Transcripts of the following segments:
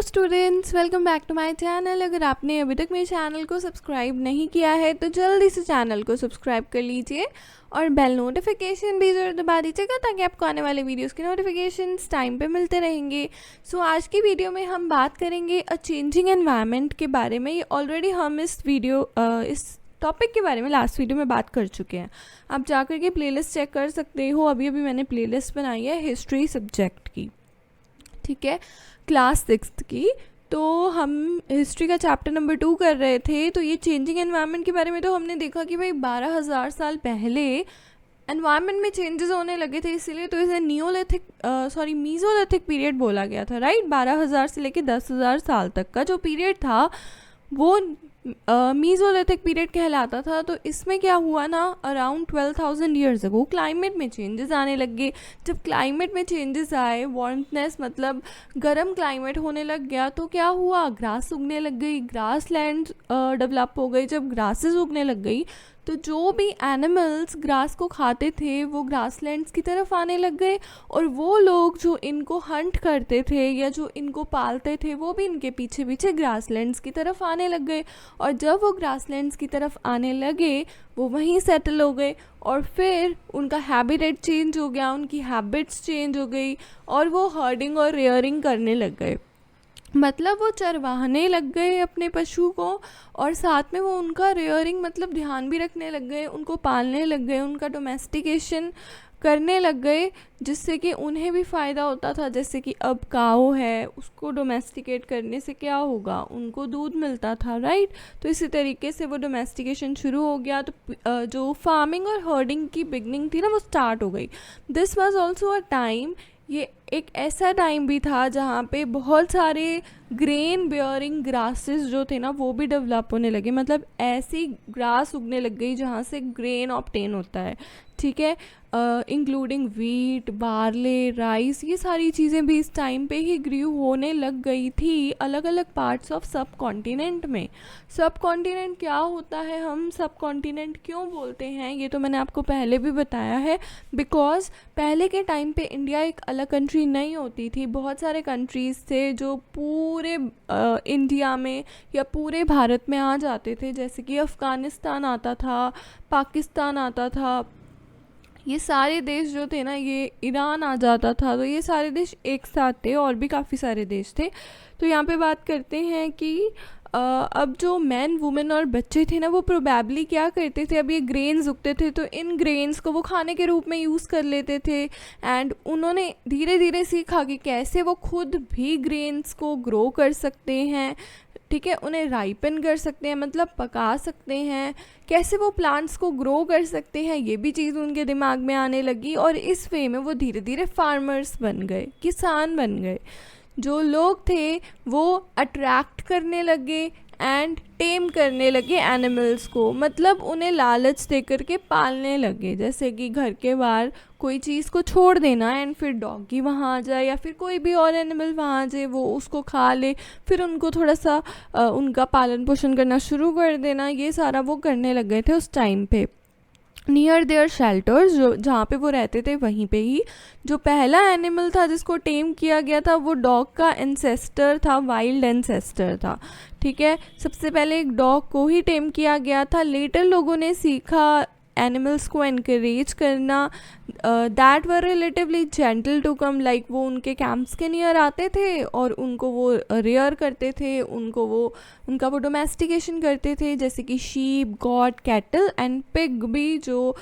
Students, welcome back to my channel. अगर आपने अभी तक मेरे चैनल को सब्सक्राइब नहीं किया है तो जल्दी से चैनल को सब्सक्राइब कर लीजिए और बेल नोटिफिकेशन भी ज़रूर दबा दीजिएगा ताकि आपको आने वाले वीडियोस के नोटिफिकेशंस टाइम पे मिलते रहेंगे। आज की वीडियो में हम बात करेंगे अ चेंजिंग एनवायरनमेंट के बारे में। ये ऑलरेडी हम इस टॉपिक के बारे में लास्ट वीडियो में बात कर चुके हैं। आप जाकर के प्लेलिस्ट चेक कर सकते हो। अभी मैंने प्लेलिस्ट बनाई है हिस्ट्री सब्जेक्ट की, ठीक है, क्लास 6 की। तो हम हिस्ट्री का चैप्टर नंबर 2 कर रहे थे। तो ये चेंजिंग एनवायरनमेंट के बारे में तो हमने देखा कि भाई 12,000 साल पहले एनवायरनमेंट में चेंजेस होने लगे थे, इसीलिए तो इसे मीज़ोलिथिक पीरियड बोला गया था, राइट। 12,000 से लेकर 10,000 साल तक का जो पीरियड था वो मीज़ोलिथिक पीरियड कहलाता था। तो इसमें क्या हुआ ना, अराउंड 12,000 ईयर्स अगो क्लाइमेट में चेंजेस आने लग गए। जब क्लाइमेट में चेंजेस आए, वार्मनेस मतलब गर्म क्लाइमेट होने लग गया, तो क्या हुआ, ग्रास उगने लग गई, ग्रास लैंड डेवलप हो गई। जब ग्रासेस उगने लग गई तो जो भी एनिमल्स ग्रास को खाते थे वो ग्रासलैंड्स की तरफ आने लग गए, और वो लोग जो इनको हंट करते थे या जो इनको पालते थे वो भी इनके पीछे पीछे ग्रासलैंड्स की तरफ आने लग गए। और जब वो ग्रासलैंड्स की तरफ आने लगे वो वहीं सेटल हो गए, और फिर उनका हैबिटेट चेंज हो गया, उनकी हैबिट्स चेंज हो गई, और वो हर्डिंग और रेयरिंग करने लग गए। मतलब वो चरवाहने लग गए अपने पशु को, और साथ में वो उनका रेयरिंग मतलब ध्यान भी रखने लग गए, उनको पालने लग गए, उनका डोमेस्टिकेशन करने लग गए, जिससे कि उन्हें भी फ़ायदा होता था। जैसे कि अब काऊ है, उसको डोमेस्टिकेट करने से क्या होगा, उनको दूध मिलता था, राइट। तो इसी तरीके से वो डोमेस्टिकेशन शुरू हो गया। तो जो फार्मिंग और हर्डिंग की बिगनिंग थी ना, वो स्टार्ट हो गई। This was also a time, ये एक ऐसा टाइम भी था जहाँ पे बहुत सारे ग्रेन बेयरिंग ग्रासेस जो थे ना वो भी डेवलप होने लगे। मतलब ऐसी ग्रास उगने लग गई जहाँ से ग्रेन ऑब्टेन होता है, ठीक है, इंक्लूडिंग वीट, बार्ले, राइस, ये सारी चीज़ें भी इस टाइम पे ही ग्रू होने लग गई थी अलग अलग पार्ट्स ऑफ सब कॉन्टिनेंट में। सब कॉन्टिनेंट क्या होता है, हम सब कॉन्टिनेंट क्यों बोलते हैं, ये तो मैंने आपको पहले भी बताया है। बिकॉज पहले के टाइम पे इंडिया एक अलग कंट्री नहीं होती थी, बहुत सारे कंट्रीज़ थे जो पूरे इंडिया में या पूरे भारत में आ जाते थे। जैसे कि अफ़गानिस्तान आता था, पाकिस्तान आता था, ये सारे देश जो थे ना, ये ईरान आ जाता था। तो ये सारे देश एक साथ थे, और भी काफ़ी सारे देश थे। तो यहाँ पे बात करते हैं कि अब जो मैन वुमेन और बच्चे थे ना, वो प्रोबेबली क्या करते थे, अब ये ग्रेन्स उगते थे तो इन ग्रेन्स को वो खाने के रूप में यूज़ कर लेते थे। एंड उन्होंने धीरे धीरे सीखा कि कैसे वो खुद भी ग्रेन्स को ग्रो कर सकते हैं, ठीक है, उन्हें राइपन कर सकते हैं, मतलब पका सकते हैं, कैसे वो प्लांट्स को ग्रो कर सकते हैं, ये भी चीज़ उनके दिमाग में आने लगी। और इस वे में वो धीरे धीरे फार्मर्स बन गए, किसान बन गए। जो लोग थे वो अट्रैक्ट करने लगे एंड टेम करने लगे एनिमल्स को, मतलब उन्हें लालच दे करके पालने लगे। जैसे कि घर के बाहर कोई चीज़ को छोड़ देना एंड फिर डॉगी वहाँ आ जाए या फिर कोई भी और एनिमल वहाँ आ जाए, वो उसको खा ले, फिर उनको थोड़ा सा उनका पालन पोषण करना शुरू कर देना, ये सारा वो करने लग गए थे उस टाइम पे। नियर देयर शेल्टर्स, जो जहाँ पे वो रहते थे वहीं पे ही जो पहला एनिमल था जिसको टेम किया गया था वो डॉग का एंसेस्टर था, वाइल्ड एंसेस्टर था, ठीक है। सबसे पहले एक डॉग को ही टेम किया गया था। लेटर लोगों ने सीखा एनिमल्स को एनकरेज करना, that were relatively gentle to come, like वो उनके कैंप्स के नियर आते थे और उनको वो रेयर करते थे, उनका वो डोमेस्टिकेशन करते थे। जैसे कि sheep, got, cattle and pig भी जो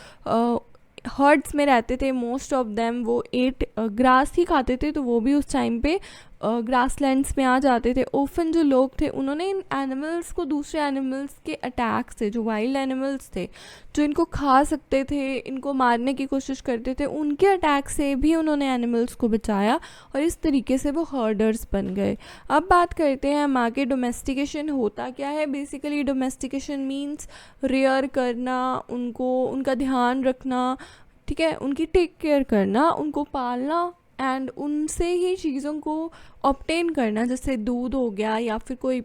हर्ड्स में रहते थे, मोस्ट ऑफ देम वो एट ग्रास ही खाते थे, तो वो भी उस टाइम पे ग्रासलैंड्स में आ जाते थे। ओफन जो लोग थे उन्होंने इन एनिमल्स को दूसरे एनिमल्स के अटैक से, जो वाइल्ड एनिमल्स थे जो इनको खा सकते थे, इनको मारने की कोशिश करते थे, उनके अटैक से भी उन्होंने एनिमल्स को बचाया, और इस तरीके से वो हर्डर्स बन गए। अब बात करते हैं आगे डोमेस्टिकेशन होता क्या है। बेसिकली डोमेस्टिकेशन मीन्स रेयर करना, उनका ध्यान रखना, ठीक है, उनकी टेक केयर करना, उनको पालना एंड उनसे ही चीज़ों को ऑब्टेन करना, जैसे दूध हो गया या फिर कोई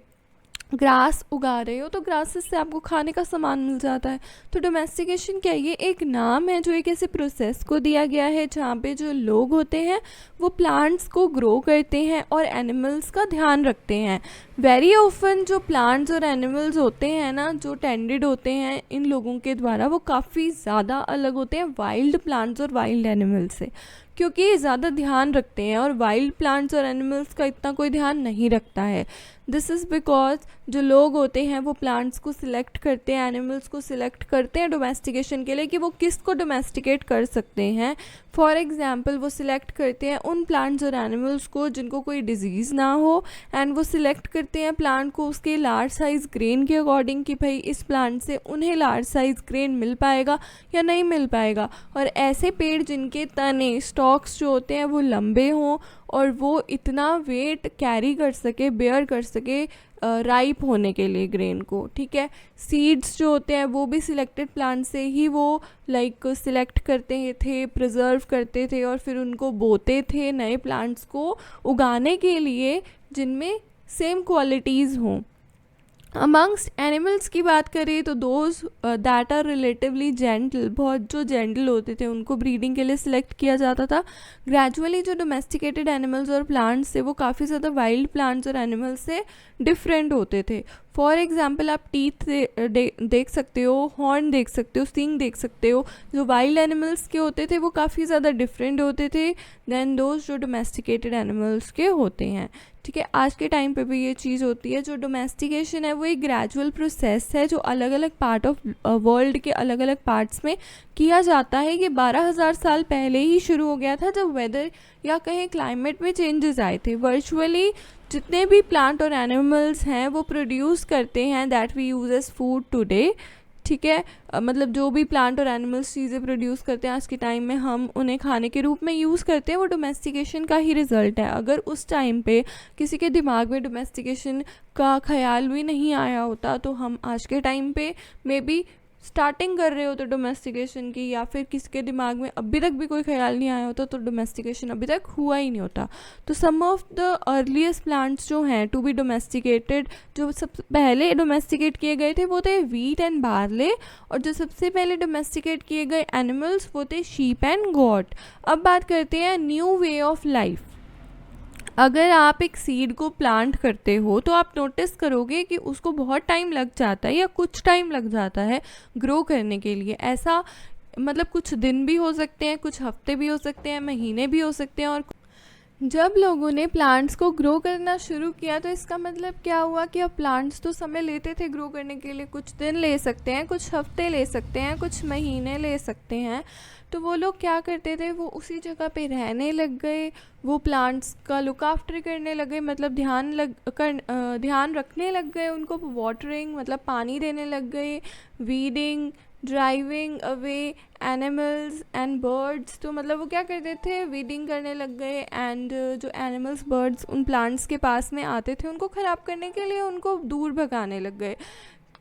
ग्रास उगा रहे हो तो ग्रासेस से आपको खाने का सामान मिल जाता है। तो डोमेस्टिकेशन क्या है, ये एक नाम है जो एक ऐसे प्रोसेस को दिया गया है जहाँ पे जो लोग होते हैं वो प्लांट्स को ग्रो करते हैं और एनिमल्स का ध्यान रखते हैं। वेरी ऑफन जो प्लांट्स और एनिमल्स होते हैं ना, जो टेंडेड होते हैं इन लोगों के द्वारा, वो काफ़ी ज़्यादा अलग होते हैं वाइल्ड प्लांट्स और वाइल्ड एनिमल्स से, क्योंकि ये ज़्यादा ध्यान रखते हैं और वाइल्ड प्लांट्स और एनिमल्स का इतना कोई ध्यान नहीं रखता है। दिस इज़ बिकॉज जो लोग होते हैं वो प्लांट्स को सिलेक्ट करते हैं, एनिमल्स को सिलेक्ट करते हैं डोमेस्टिकेशन के लिए कि वो किसको डोमेस्टिकेट कर सकते हैं। फॉर एग्ज़ाम्पल वो सिलेक्ट करते हैं उन प्लांट्स और एनिमल्स को जिनको कोई डिजीज़ ना हो, एंड वो सिलेक्ट करते हैं प्लांट को उसके लार्ज साइज़ ग्रेन के अकॉर्डिंग कि भाई इस प्लांट से उन्हें लार्ज साइज़ ग्रेन मिल पाएगा या नहीं मिल पाएगा। और ऐसे पेड़ जिनके तने स्टॉक्स जो होते हैं वो लंबे हों और वो इतना वेट कैरी कर सके, बेयर कर सके राइप होने के लिए ग्रेन को, ठीक है। सीड्स जो होते हैं वो भी सिलेक्टेड प्लांट से ही वो सिलेक्ट करते थे, प्रिजर्व करते थे और फिर उनको बोते थे नए प्लांट्स को उगाने के लिए जिनमें सेम क्वालिटीज़ हों। अमंगस्ट एनिमल्स की बात करें तो those that are relatively gentle, बहुत जो जेंटल होते थे उनको ब्रीडिंग के लिए सिलेक्ट किया जाता था। ग्रेजुअली जो डोमेस्टिकेटेड एनिमल्स और प्लांट्स थे वो काफ़ी ज़्यादा वाइल्ड प्लांट्स और एनिमल्स से डिफरेंट होते थे। फॉर एग्जाम्पल आप टीथ देख सकते हो, हॉर्न देख सकते हो, सींग देख सकते हो। जो वाइल्ड एनिमल्स के होते थे वो काफ़ी ज़्यादा डिफरेंट होते थे दैन दोज जो डोमेस्टिकेटेड एनिमल्स के होते हैं, ठीक है। आज के टाइम पे भी ये चीज़ होती है। जो डोमेस्टिकेशन है वो एक ग्रेजुअल प्रोसेस है जो अलग अलग पार्ट ऑफ वर्ल्ड के अलग अलग पार्ट्स में किया जाता है। ये 12,000 साल पहले ही शुरू हो गया था जब वेदर या कहीं क्लाइमेट में चेंजेस आए थे। वर्चुअली जितने भी प्लांट और एनिमल्स हैं वो प्रोड्यूस करते हैं that we use as food today, ठीक है। मतलब जो भी प्लांट और एनिमल्स चीज़ें प्रोड्यूस करते हैं आज के टाइम में हम उन्हें खाने के रूप में यूज़ करते हैं, वो डोमेस्टिकेशन का ही रिज़ल्ट है। अगर उस टाइम पे किसी के दिमाग में डोमेस्टिकेशन का ख्याल भी नहीं आया होता तो हम आज के टाइम पे मे बी स्टार्टिंग कर रहे हो तो डोमेस्टिकेशन की, या फिर किसी के दिमाग में अभी तक भी कोई ख्याल नहीं आया होता तो डोमेस्टिकेशन अभी तक हुआ ही नहीं होता। तो सम ऑफ द अर्लीस्ट प्लांट्स जो हैं टू बी डोमेस्टिकेटेड, जो सबसे पहले डोमेस्टिकेट किए गए थे वो थे व्हीट एंड बार्ले, और जो सबसे पहले डोमेस्टिकेट किए गए एनिमल्स वो थे शीप एंड गॉट। अब बात करते हैं न्यू वे ऑफ लाइफ। अगर आप एक सीड को प्लांट करते हो तो आप नोटिस करोगे कि उसको बहुत टाइम लग जाता है या कुछ टाइम लग जाता है ग्रो करने के लिए। ऐसा मतलब कुछ दिन भी हो सकते हैं, कुछ हफ्ते भी हो सकते हैं, महीने भी हो सकते हैं। और जब लोगों ने प्लांट्स को ग्रो करना शुरू किया तो इसका मतलब क्या हुआ कि अब प्लांट्स तो समय लेते थे ग्रो करने के लिए, कुछ दिन ले सकते हैं, कुछ हफ्ते ले सकते हैं, कुछ महीने ले सकते हैं। तो वो लोग क्या करते थे, वो उसी जगह पे रहने लग गए, वो प्लांट्स का लुक आफ्टर करने लगे, मतलब ध्यान रखने लग गए, उनको वाटरिंग मतलब पानी देने लग गए, weeding, driving away animals and birds. तो मतलब वो क्या करते थे, वीडिंग करने लग गए, एंड जो एनिमल्स बर्ड्स उन प्लांट्स के पास में आते थे उनको ख़राब करने के लिए उनको दूर भगाने लग गए।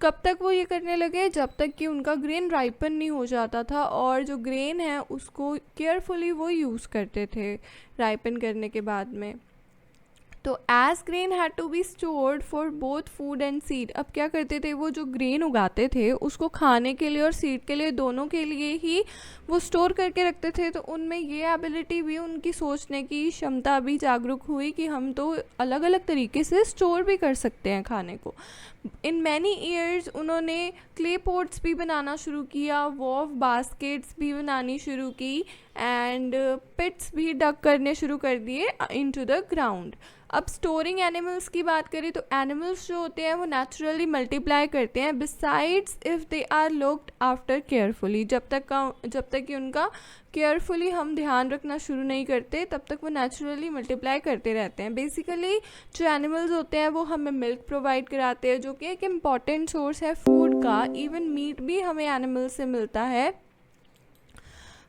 कब तक वो ये करने लगे, जब तक कि उनका ग्रेन राइपन नहीं हो जाता था, और जो ग्रेन है उसको केयरफुली वो यूज़ करते थे राइपन करने के बाद में। तो as grain had to be stored for both food and seed. अब क्या करते थे, वो जो ग्रेन उगाते थे उसको खाने के लिए और सीड के लिए, दोनों के लिए ही वो स्टोर करके रखते थे। तो उनमें ये एबिलिटी भी, उनकी सोचने की क्षमता भी जागरूक हुई कि हम तो अलग अलग तरीके से स्टोर भी कर सकते हैं खाने को। इन मैनी ईयर्स उन्होंने क्ले पॉट्स भी बनाना शुरू किया, वॉव बास्केट्स भी बनानी शुरू की, एंड पिट्स भी डग करने शुरू कर दिए इनटू द ग्राउंड। अब स्टोरिंग एनिमल्स की बात करें तो एनिमल्स जो होते हैं वो नेचुरली मल्टीप्लाई करते हैं, besides if they are looked after carefully. जब तक कि उनका केयरफुली हम ध्यान रखना शुरू नहीं करते तब तक वो नेचुरली मल्टीप्लाई करते रहते हैं। बेसिकली जो एनिमल्स होते हैं वो हमें मिल्क प्रोवाइड कराते हैं, जो कि एक इम्पॉर्टेंट सोर्स है फूड का। इवन मीट भी हमें एनिमल से मिलता है,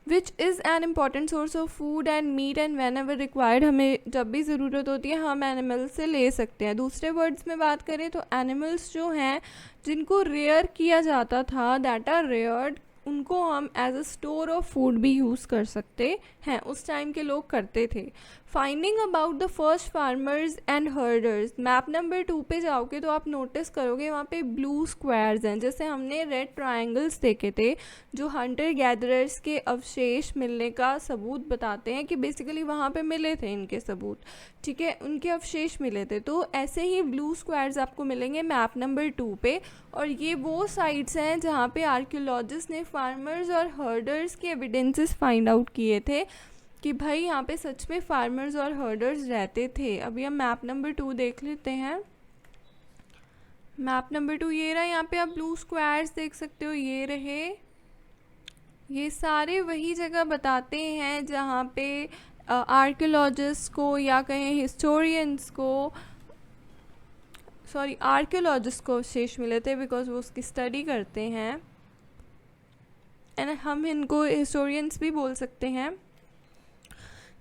which is an important source of food and meat, and whenever required, हमें जब भी ज़रूरत होती है हम एनिमल से ले सकते हैं। दूसरे वर्ड्स में बात करें तो एनिमल्स जो हैं जिनको रेयर किया जाता था, दैट आर रेयर्ड, उनको हम as a store of food भी यूज़ कर सकते हैं, उस टाइम के लोग करते थे। Finding about the first farmers and herders, map number 2 पे जाओगे तो आप नोटिस करोगे वहाँ पे ब्लू स्क्वायर्स हैं, जैसे हमने रेड ट्रायंगल्स देखे थे जो हंटर गैदरर्स के अवशेष मिलने का सबूत बताते हैं कि बेसिकली वहाँ पे मिले थे इनके सबूत, ठीक है, उनके अवशेष मिले थे। तो ऐसे ही ब्लू स्क्वायर्स आपको मिलेंगे मैप नंबर 2 पे, और ये वो साइट्स हैं जहाँ पे आर्कियोलॉजिस्ट ने फार्मर्स और हर्डर्स के एविडेंसेस फाइंड आउट किए थे कि भाई यहाँ पे सच में फार्मर्स और हर्डर्स रहते थे। अभी हम मैप नंबर 2 देख लेते हैं। मैप नंबर 2 ये रहा, यहाँ पे आप ब्लू स्क्वायर्स देख सकते हो, ये रहे, ये सारे वही जगह बताते हैं जहाँ पे आर्कियोलॉजिस्ट को या कहें हिस्टोरियंस को, सॉरी आर्कियोलॉजिस्ट को अवशेष मिले थे, बिकॉज वो उसकी स्टडी करते हैं एंड हम इनको हिस्टोरियंस भी बोल सकते हैं।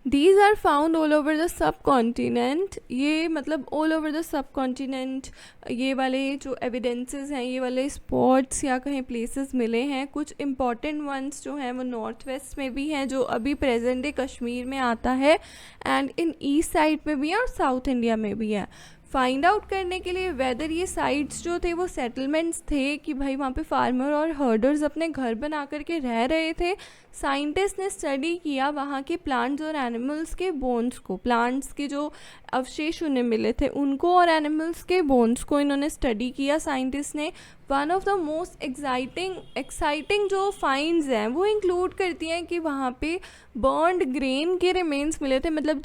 These are found all over the subcontinent, ये मतलब all over the subcontinent, ये वाले जो एविडेंसेस हैं, ये वाले स्पॉट्स या कहीं प्लेसेस मिले हैं। कुछ इम्पॉर्टेंट वंस जो हैं वो नॉर्थ वेस्ट में भी हैं, जो अभी प्रेजेंट डे कश्मीर में आता है, एंड इन ईस्ट साइड में भी है और साउथ इंडिया में भी है। फाइंड आउट करने के लिए वेदर ये साइट्स जो थे वो सेटलमेंट्स थे कि भाई वहाँ पे फार्मर और हर्डर्स अपने घर बना करके रह रहे थे, साइंटिस्ट ने स्टडी किया वहाँ के प्लांट्स और एनिमल्स के बोन्स को, प्लांट्स के जो अवशेष उन्हें मिले थे उनको और एनिमल्स के बोन्स को इन्होंने स्टडी किया साइंटिस्ट ने। One of the most exciting जो फाइंड्स हैं वो इंक्लूड करती हैं कि वहाँ पे बर्न्ड ग्रेन के रिमेन्स मिले थे, मतलब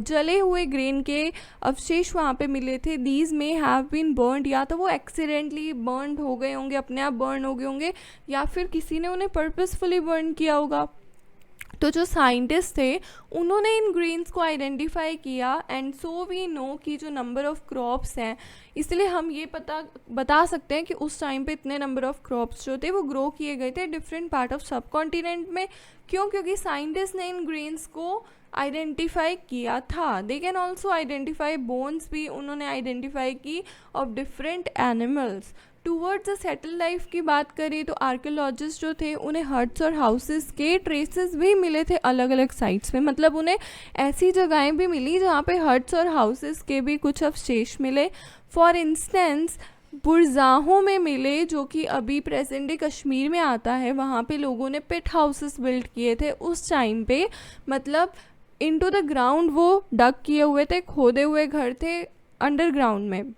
जले हुए ग्रेन के अवशेष वहाँ पे मिले थे। These may have been burned, या तो वो एक्सीडेंटली बर्न्ड हो गए होंगे, अपने आप बर्न हो गए होंगे, या फिर किसी ने उन्हें पर्पसफुली बर्न किया होगा। तो जो साइंटिस्ट थे उन्होंने इन ग्रेन्स को आइडेंटिफाई किया, एंड सो वी नो कि जो नंबर ऑफ़ क्रॉप्स हैं, इसलिए हम ये बता सकते हैं कि उस टाइम पे इतने नंबर ऑफ़ क्रॉप्स जो थे वो ग्रो किए गए थे डिफरेंट पार्ट ऑफ सब कॉन्टिनेंट में। क्यों? क्योंकि साइंटिस्ट ने इन ग्रेन्स को आइडेंटिफाई किया था। They can also identify bones भी उन्होंने आइडेंटिफाई की of different animals. Towards the settle life की बात करें तो आर्कियोलॉजिस्ट जो थे उन्हें हट्स और हाउसेस के ट्रेसेस भी मिले थे अलग अलग साइट्स में, मतलब उन्हें ऐसी जगहें भी मिली जहाँ पे हट्स और हाउसेस के भी कुछ अवशेष मिले। फॉर इंस्टेंस बुरज़ाहों में मिले, जो कि अभी प्रेजेंट डे कश्मीर में आता है, वहाँ पे लोगों ने पिट हाउसेस बिल्ड किए थे उस टाइम पे, मतलब इनटू द ग्राउंड वो डग किए हुए थे, खोदे हुए घर थे अंडरग्राउंड में,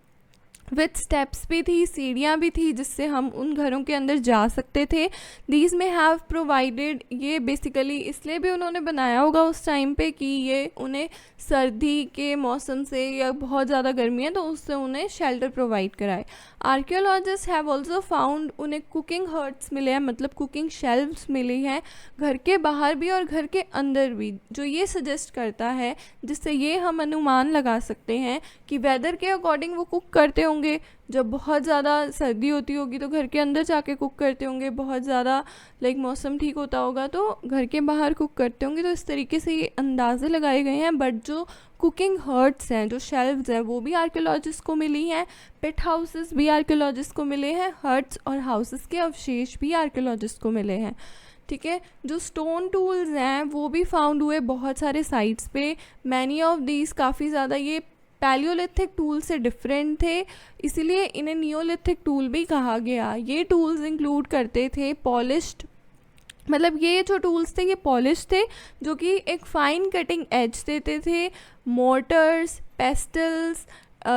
विथ स्टेप्स भी थी, सीढ़ियाँ भी थी जिससे हम उन घरों के अंदर जा सकते थे। दीज में हैव प्रोवाइडेड, ये बेसिकली इसलिए भी उन्होंने बनाया होगा उस टाइम पे कि ये उन्हें सर्दी के मौसम से या बहुत ज़्यादा गर्मी है तो उससे उन्हें शेल्टर प्रोवाइड कराए। आर्कियोलॉजिस्ट हैव ऑल्सो फाउंड, उन्हें कुकिंग हर्ट्स मिले हैं, मतलब कुकिंग शेल्व्स मिली हैं घर के बाहर भी और घर के अंदर भी, जो ये सजेस्ट करता है, जिससे ये हम अनुमान लगा सकते हैं कि वेदर के अकॉर्डिंग वो कुक करते होंगे। जब बहुत ज़्यादा सर्दी होती होगी तो घर के अंदर जाके कुक करते होंगे, बहुत ज़्यादा मौसम ठीक होता होगा तो घर के बाहर कुक करते होंगे। तो इस तरीके से ये अंदाज़े लगाए गए हैं। बट जो कुकिंग हर्ट्स हैं, जो शेल्व्स हैं, वो भी आर्कियोलॉजिस्ट को मिली हैं, पिट हाउसेस भी आर्कियोलॉजिस्ट को मिले हैं, हर्ट्स और हाउसेस के अवशेष भी आर्कियोलॉजिस्ट को मिले हैं। ठीक है, जो स्टोन टूल्स हैं वो भी फाउंड हुए बहुत सारे साइट्स पे। मैनी ऑफ दीज, काफ़ी ज़्यादा ये पैलियोलिथिक टूल से डिफरेंट थे, इसीलिए इन्हें नियोलिथिक टूल भी कहा गया। ये टूल्स इंक्लूड करते थे पॉलिश्ड, मतलब ये जो टूल्स थे ये पॉलिश थे, जो कि एक फाइन कटिंग एज देते थे। मोर्टर्स, पेस्टल्स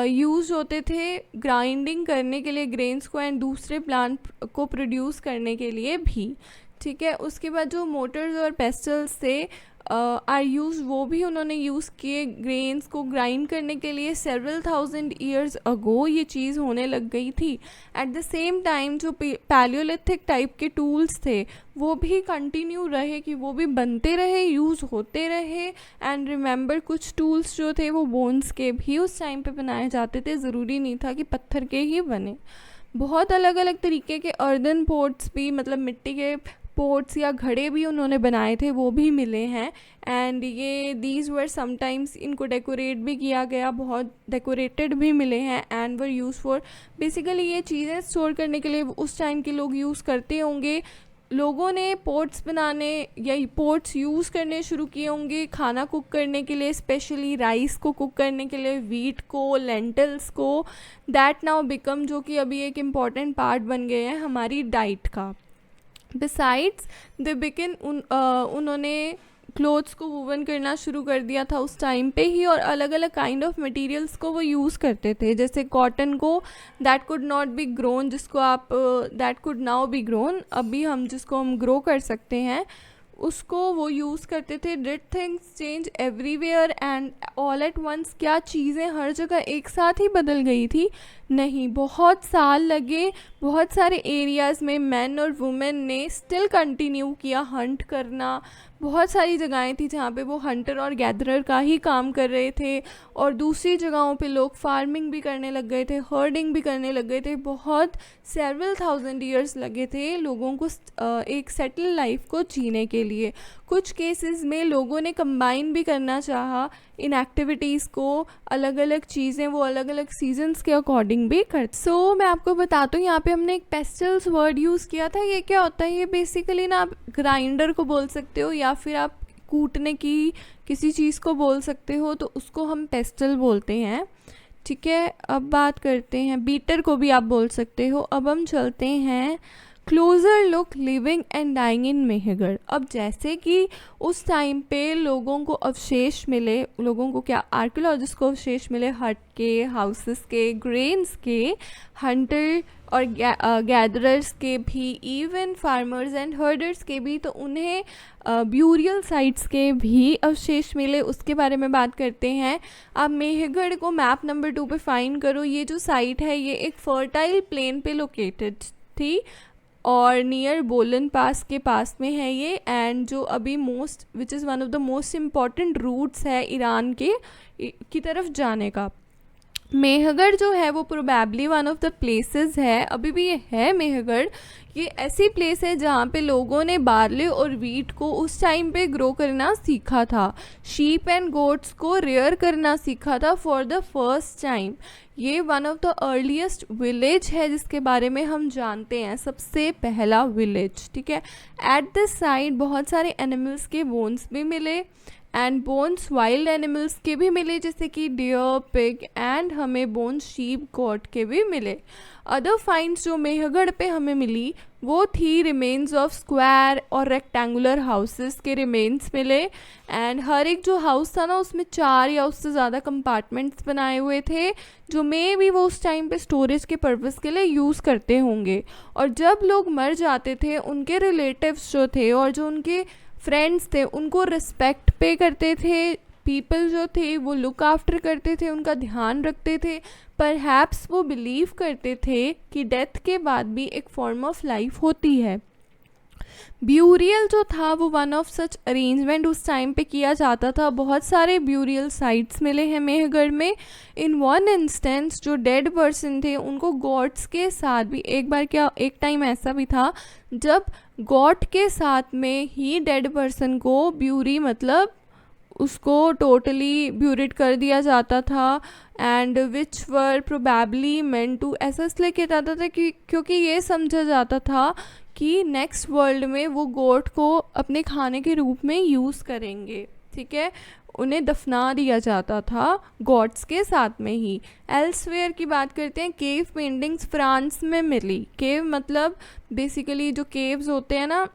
यूज़ होते थे ग्राइंडिंग करने के लिए ग्रेन्स को एंड दूसरे प्लांट को प्रोड्यूस करने के लिए भी। ठीक है, उसके बाद जो मोटर्स और पेस्टल्स थे आर यूज, वो भी उन्होंने यूज़ किए ग्रेन्स को ग्राइंड करने के लिए। सेवरल थाउजेंड ईयर्स अगो ये चीज़ होने लग गई थी। एट द सेम टाइम जो पैलियोलिथिक टाइप के टूल्स थे वो भी कंटिन्यू रहे, कि वो भी बनते रहे, यूज़ होते रहे। एंड रिमेंबर कुछ टूल्स जो थे वो बोन्स के भी उस टाइम पे बनाए जाते थे, ज़रूरी नहीं था कि पत्थर के ही बने। बहुत अलग अलग तरीके के अर्दन पोट्स भी, मतलब मिट्टी के पोट्स या घड़े भी उन्होंने बनाए थे, वो भी मिले हैं। एंड ये दीज वर समटाइम्स, इनको डेकोरेट भी किया गया, बहुत डेकोरेटेड भी मिले हैं। And were use for, basically ये चीज़ें स्टोर करने के लिए उस टाइम के लोग यूज़ करते होंगे। लोगों ने पोट्स बनाने या पोट्स यूज़ करने शुरू किए होंगे खाना कुक करने के लिए, स्पेशली राइस को कुक करने के लिए, वीट को, लेंटल्स को, दैट नाउ बिकम, जो कि अभी एक इम्पॉर्टेंट पार्ट बन गए हैं हमारी डाइट का। बिसाइड्स दे बिगिन उन्होंने क्लोथ्स को वूवन करना शुरू कर दिया था उस टाइम पे ही, और अलग अलग काइंड ऑफ मटेरियल्स को वो यूज़ करते थे, जैसे कॉटन को, that could not be grown, जिसको आप that could now B grown, अभी हम जिसको हम ग्रो कर सकते हैं, उसको वो यूज़ करते थे। Did things change everywhere and all at once, क्या चीज़ें हर जगह एक साथ ही बदल गई थी? नहीं, बहुत साल लगे। बहुत सारे एरियाज़ में मैन और वुमेन ने स्टिल कंटिन्यू किया हंट करना। बहुत सारी जगहें थी जहाँ पे वो हंटर और गैदरर का ही काम कर रहे थे, और दूसरी जगहों पे लोग फार्मिंग भी करने लग गए थे, हर्डिंग भी करने लग गए थे। बहुत सेवरल थाउजेंड ईयर्स लगे थे लोगों को एक सेटल लाइफ को जीने के लिए। कुछ केसेस में लोगों ने कंबाइन भी करना चाहा इन एक्टिविटीज़ को, अलग अलग चीज़ें वो अलग अलग सीजन्स के अकॉर्डिंग भी कर। सो मैं आपको बताता हूँ, यहाँ पे हमने एक पेस्टल्स वर्ड यूज़ किया था। ये क्या होता है? ये बेसिकली ना आप ग्राइंडर को बोल सकते हो, या फिर आप कूटने की किसी चीज़ को बोल सकते हो, तो उसको हम पेस्टल बोलते हैं। ठीक है, अब बात करते हैं, बीटर को भी आप बोल सकते हो। अब हम चलते हैं closer look living and dying in Mehrgarh. अब जैसे कि उस टाइम पे लोगों को अवशेष मिले, लोगों को क्या, आर्कियोलॉजिस्ट को अवशेष मिले हट के, हाउसेस के, ग्रेन्स के, हंटर और गैदरर्स के भी, इवन फार्मर्स एंड हर्डर्स के भी, तो उन्हें ब्यूरियल साइट्स के भी अवशेष मिले। उसके बारे में बात करते हैं। आप मेहगढ़ को मैप नंबर 2 पे फाइंड करो। ये जो साइट है ये एक फर्टाइल प्लेन पे लोकेटेड थी और नियर बोलन पास के पास में है ये, एंड जो अभी most which is one of the most important routes है ईरान के की तरफ जाने का। मेहगढ़ जो है वो probably one of the places है, अभी भी ये है मेहगढ़। ये ऐसी प्लेस है जहाँ पे लोगों ने बार्ले और वीट को उस टाइम पे ग्रो करना सीखा था, शीप एंड गोट्स को रेयर करना सीखा था फॉर द फर्स्ट टाइम। ये one of the earliest village है जिसके बारे में हम जानते हैं, सबसे पहला विलेज। ठीक है, एट दिस साइट बहुत सारे एनिमल्स के बोन्स भी मिले, एंड बोन्स वाइल्ड एनिमल्स के भी मिले, जैसे कि डियर, पिग, एंड हमें बोन्स शीप, गोट के भी मिले। अदर फाइंड्स जो मेहगढ़ पे हमें मिली वो थी रिमेन्स ऑफ स्क्वायर और रेक्टेंगुलर हाउसेस के रिमेन्स मिले, एंड हर एक जो हाउस था ना उसमें 4 या उससे ज़्यादा कंपार्टमेंट्स बनाए हुए थे, जो मे भी वो उस टाइम पे स्टोरेज के पर्पज़ के लिए यूज़ करते होंगे। और जब लोग मर जाते थे उनके रिलेटिव्स जो थे और जो उनके फ्रेंड्स थे उनको रिस्पेक्ट पे करते थे, पीपल जो थे वो लुक आफ्टर करते थे, उनका ध्यान रखते थे। परहैप्स वो बिलीव करते थे कि डेथ के बाद भी एक फॉर्म ऑफ लाइफ होती है। ब्यूरियल जो था वो वन ऑफ सच अरेंजमेंट उस टाइम पे किया जाता था। बहुत सारे ब्यूरियल साइट्स मिले हैं मेहगढ़ में। इन वन इंस्टेंस जो डेड पर्सन थे उनको गॉड्स के साथ भी, एक बार क्या एक टाइम ऐसा भी था जब गॉड के साथ में ही डेड पर्सन को ब्यूरी मतलब उसको टोटली ब्यूरिड कर दिया जाता था, and which were probably meant to, ऐसा इसलिए किया जाता था कि क्योंकि ये समझा जाता था कि नेक्स्ट वर्ल्ड में वो गोट को अपने खाने के रूप में यूज़ करेंगे। ठीक है, उन्हें दफना दिया जाता था गॉड्स के साथ में ही। एल्सवेयर की बात करते हैं, केव पेंटिंग्स फ्रांस में मिली। केव मतलब बेसिकली जो केव्स होते हैं ना,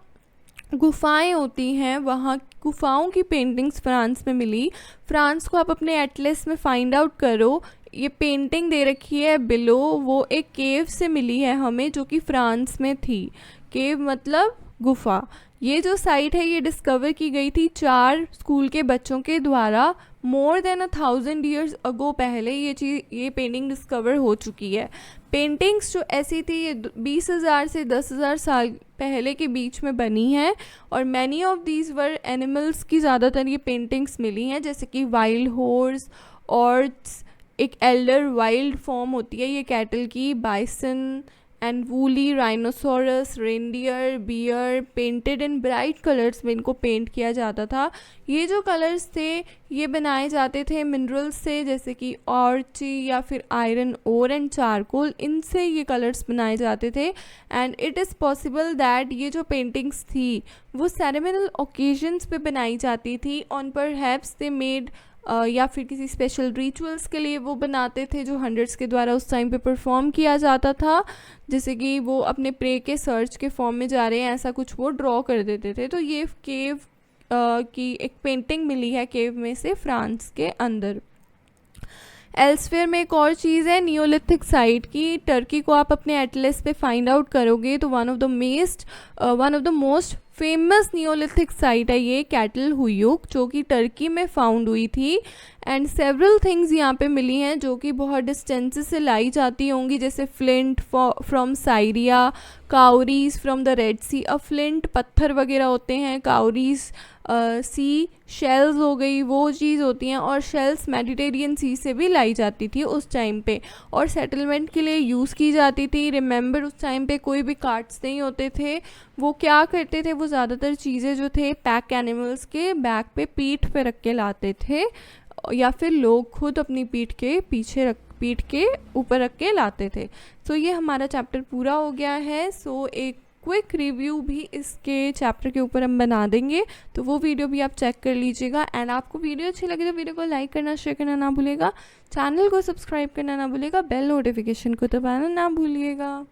गुफाएं होती हैं, वहाँ गुफाओं की पेंटिंग्स फ्रांस में मिली। फ्रांस को आप अपने एटलस में फाइंड आउट करो, ये पेंटिंग दे रखी है बिलो, वो एक केव से मिली है हमें जो कि फ्रांस में थी। केव मतलब गुफा। ये जो साइट है ये डिस्कवर की गई थी 4 स्कूल के बच्चों के द्वारा मोर देन 1000 ईयर्स अगो। पहले ये पेंटिंग डिस्कवर हो चुकी है। पेंटिंग्स जो ऐसी थी ये 20,000 से 10,000 साल पहले के बीच में बनी है, और many of these were animals की ज़्यादातर ये पेंटिंग्स मिली हैं, जैसे कि वाइल्ड हॉर्स, ऑर्ट्स, एक एल्डर वाइल्ड फॉर्म होती है ये कैटल की, bison and woolly, rhinoceros, reindeer, bear painted in bright colours में इनको पेंट किया जाता था। ये जो कलर्स थे ये बनाए जाते थे मिनरल्स से, जैसे कि ऑर्ची या फिर आयरन ओर एंड चारकोल, इनसे ये कलर्स बनाए जाते थे। And it is possible that ये जो पेंटिंग्स थी वो सेरेमनियल ओकेजन्स पे बनाई जाती थी। ऑन परहैप्स दे मेड या फिर किसी स्पेशल रिचुअल्स के लिए वो बनाते थे जो हंड्रेड्स के द्वारा उस टाइम पे परफॉर्म किया जाता था, जैसे कि वो अपने प्रे के सर्च के फॉर्म में जा रहे हैं ऐसा कुछ वो ड्रॉ कर देते थे। तो ये केव की एक पेंटिंग मिली है केव में से फ्रांस के अंदर। एल्सवेयर में एक और चीज़ है नियोलिथिक साइट की। टर्की को आप अपने एटलस पे फाइंड आउट करोगे तो one of the most famous Neolithic site है ये कैटल हुयूक, जो कि टर्की में फाउंड हुई थी। एंड सेवरल थिंग्स यहाँ पे मिली हैं जो कि बहुत डिस्टेंसेस से लाई जाती होंगी, जैसे flint from Syria, cowries from the Red Sea. अब फ्लिंट पत्थर वगैरह होते हैं, काउरीज सी शेल्स हो गई वो चीज़ होती हैं, और शेल्स मेडिटेरियन सी से भी लाई जाती थी उस टाइम पे और सेटलमेंट के लिए यूज़ की जाती थी। रिमेंबर उस टाइम पे कोई भी कार्ट्स नहीं होते थे, वो क्या करते थे, वो ज़्यादातर चीज़ें जो थे पैक एनिमल्स के बैक पे पीठ पे रख के लाते थे, या फिर लोग खुद अपनी पीठ के ऊपर रख के लाते थे। सो ये हमारा चैप्टर पूरा हो गया है। सो एक क्विक रिव्यू भी इसके चैप्टर के ऊपर हम बना देंगे, तो वो वीडियो भी आप चेक कर लीजिएगा। एंड आपको वीडियो अच्छी लगे तो वीडियो को लाइक करना, शेयर करना ना भूलिएगा, चैनल को सब्सक्राइब करना ना भूलिएगा, बेल नोटिफिकेशन को दबाना ना भूलिएगा।